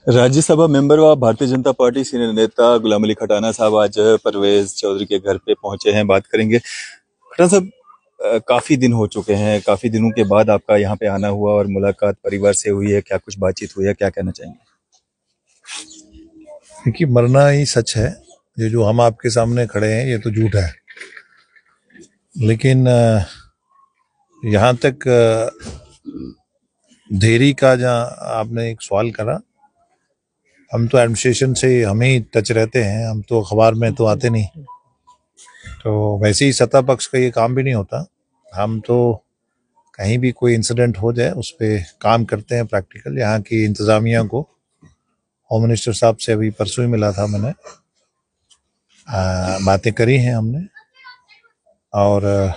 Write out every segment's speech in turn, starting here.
Rajya Sabha member व Bharatiya Janata party senior नेता गुलाम अली खटाना साहब आज परवेज चौधरी के घर पे पहुंचे हैं। बात करेंगे खटाना साहब। काफी दिन हो चुके हैं, काफी दिनों के बाद आपका यहाँ पे आना हुआ और मुलाकात परिवार से हुई है। क्या कुछ बातचीत हुई है, क्या कहना चाहेंगे? क्योंकि मरना ही सच है। ये जो हम आपके सामने खड़े हैं ये तो झूठ है। लेकिन यहाँ तक देरी का जहाँ आपने एक सवाल करा, हम तो एडमिनिस्ट्रेशन से हम ही टच रहते हैं, हम तो अखबार में तो आते नहीं, तो वैसे ही सत्ता पक्ष का ये काम भी नहीं होता। हम तो कहीं भी कोई इंसिडेंट हो जाए उस पर काम करते हैं प्रैक्टिकल। यहाँ की इंतज़ामिया को होम मिनिस्टर साहब से अभी परसों ही मिला था मैंने, बातें करी हैं हमने, और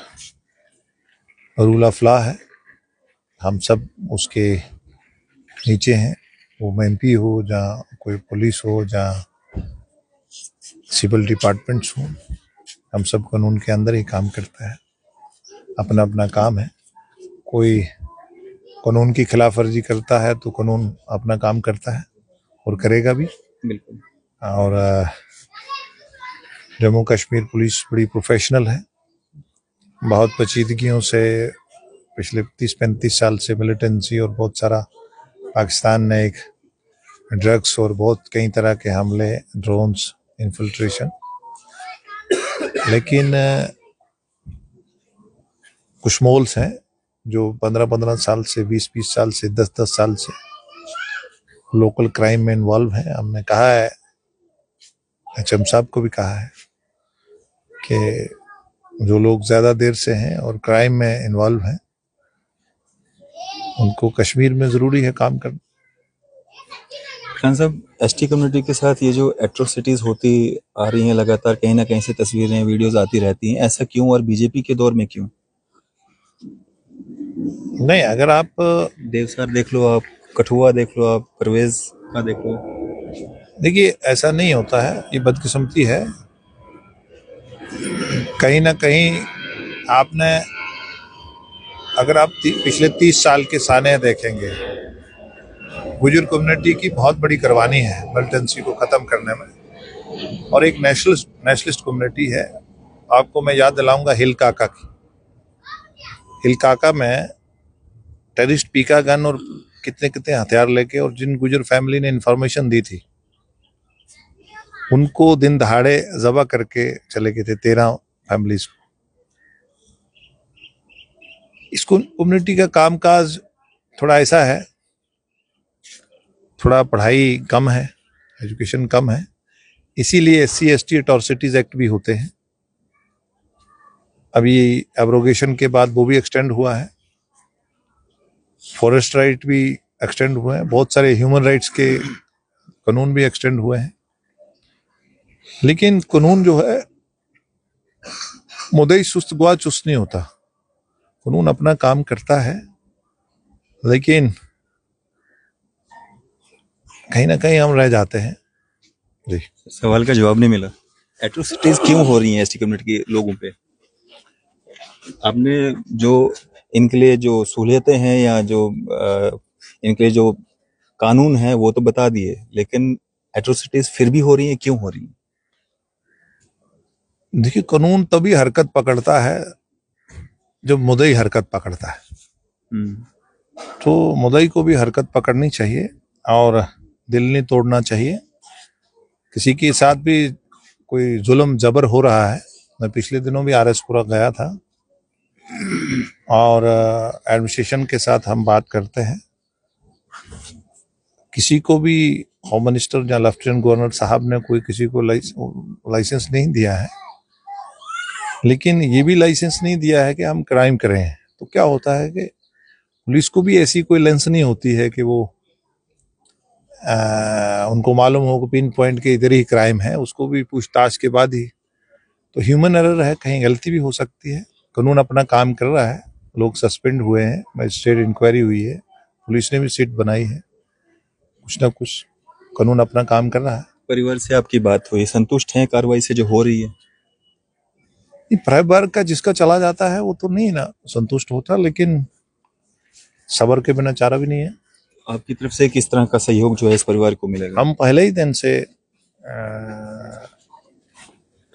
रूल ऑफ लॉ है, हम सब उसके नीचे हैं। वो एमपी हो, जहाँ कोई पुलिस हो, जहाँ सिविल डिपार्टमेंट्स हो, हम सब कानून के अंदर ही काम करता है। अपना अपना काम है। कोई कानून की खिलाफ वर्जी करता है तो कानून अपना काम करता है और करेगा भी। बिल्कुल। और जम्मू कश्मीर पुलिस बड़ी प्रोफेशनल है, बहुत पेचीदगियों से पिछले 30-35 साल से मिलिटेंसी और बहुत सारा पाकिस्तान ने एक ड्रग्स और बहुत कई तरह के हमले, ड्रोन्स, इन्फिल्ट्रेशन। लेकिन कुछ मोल्स हैं जो 15-15 साल से, 20-20 साल से, 10-10 साल से लोकल क्राइम में इन्वॉल्व हैं। हमने कहा है, एचएम साहब को भी कहा है कि जो लोग ज़्यादा देर से हैं और क्राइम में इन्वॉल्व हैं उनको कश्मीर में ज़रूरी है काम करना। खान साहब, एसटी कम्युनिटी के साथ ये जो एट्रोसिटीज होती आ रही हैं लगातार, कहीं ना कहीं से तस्वीरें, वीडियोस आती रहती हैं, ऐसा क्यों और बीजेपी के दौर में क्यों? नहीं, अगर आप देवसर देख लो, आप कठुआ देख लो, आप परवेज का देख लो। देखिए, ऐसा नहीं होता है, ये बदकिस्मती है। कहीं ना कहीं आपने, अगर आप पिछले 30 साल के साने देखेंगे, गुजर कम्युनिटी की बहुत बड़ी करवानी है मिलिटेंसी को ख़त्म करने में, और एक नेशनलिस्ट कम्युनिटी है। आपको मैं याद दिलाऊंगा हिल काका की। हिल काका में टेररिस्ट पीका गन और कितने कितने हथियार लेके, और जिन गुजर फैमिली ने इंफॉर्मेशन दी थी उनको दिन दहाड़े जबा करके चले गए थे 13 फैमिलीज को। इस कम्युनिटी का कामकाज थोड़ा ऐसा है, थोड़ा पढ़ाई कम है, एजुकेशन कम है, इसीलिए SC/ST एट्रॉसिटीज एक्ट भी होते हैं। अभी एब्रोगेशन के बाद वो भी एक्सटेंड हुआ है, फॉरेस्ट राइट भी एक्सटेंड हुए हैं, बहुत सारे ह्यूमन राइट्स के कानून भी एक्सटेंड हुए हैं। लेकिन कानून जो है मुदई सुस्त गुआ चुस्त नहीं होता, कानून अपना काम करता है। लेकिन कहीं ना कहीं हम रह जाते हैं। जी, सवाल का जवाब नहीं मिला। एट्रोसिटीज क्यों हो रही हैं एसटी कम्युनिटी के लोगों पे? आपने जो इनके लिए जो सहूलियतें हैं या जो इनके लिए जो कानून है वो तो बता दिए, लेकिन एट्रोसिटीज फिर भी हो रही हैं, क्यों हो रही हैं? देखिए, कानून तभी हरकत पकड़ता है जब मुदई हरकत पकड़ता है। तो मुदई को भी हरकत पकड़नी चाहिए और दिल नहीं तोड़ना चाहिए। किसी के साथ भी कोई जुल्म जबर हो रहा है, मैं पिछले दिनों भी RS-पुरा गया था और एडमिनिस्ट्रेशन के साथ हम बात करते हैं। किसी को भी होम मिनिस्टर या लेफ्टिनेंट गवर्नर साहब ने कोई किसी को लाइसेंस नहीं दिया है, लेकिन ये भी लाइसेंस नहीं दिया है कि हम क्राइम करें। तो क्या होता है कि पुलिस को भी ऐसी कोई लेंस नहीं होती है कि वो उनको मालूम हो कि पिन पॉइंट के इधर ही क्राइम है, उसको भी पूछताछ के बाद ही। तो ह्यूमन एरर है, कहीं गलती भी हो सकती है। कानून अपना काम कर रहा है, लोग सस्पेंड हुए हैं, मजिस्ट्रेट इंक्वायरी हुई है, पुलिस ने भी सीट बनाई है, कुछ ना कुछ कानून अपना काम कर रहा है। परिवार से आपकी बात हुई, संतुष्ट हैं कार्रवाई से जो हो रही है? परिवार का जिसका चला जाता है वो तो नहीं ना संतुष्ट होता, लेकिन सबर के बिना चारा भी नहीं है। आपकी तरफ से किस तरह का सहयोग जो है इस परिवार को मिलेगा? हम पहले ही दिन से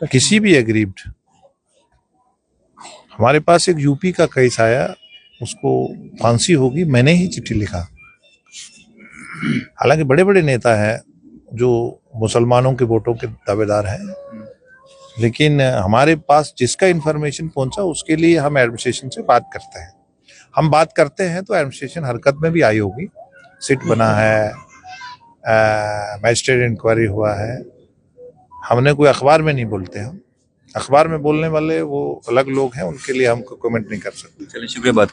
किसी भी एग्रीव्ड, हमारे पास एक यूपी का केस आया, उसको फांसी होगी, मैंने ही चिट्ठी लिखा। हालांकि बड़े बड़े नेता हैं जो मुसलमानों के वोटों के दावेदार हैं, लेकिन हमारे पास जिसका इन्फॉर्मेशन पहुंचा उसके लिए हम एडमिनिस्ट्रेशन से बात करते हैं। हम बात करते हैं तो एडमिनिस्ट्रेशन हरकत में भी आई होगी, सिट बना है, मैजिस्ट्रेट इंक्वायरी हुआ है। हमने कोई अखबार में नहीं बोलते, हम अखबार में बोलने वाले वो अलग लोग हैं, उनके लिए हम कमेंट नहीं कर सकते। चलिए, शुक्रिया बात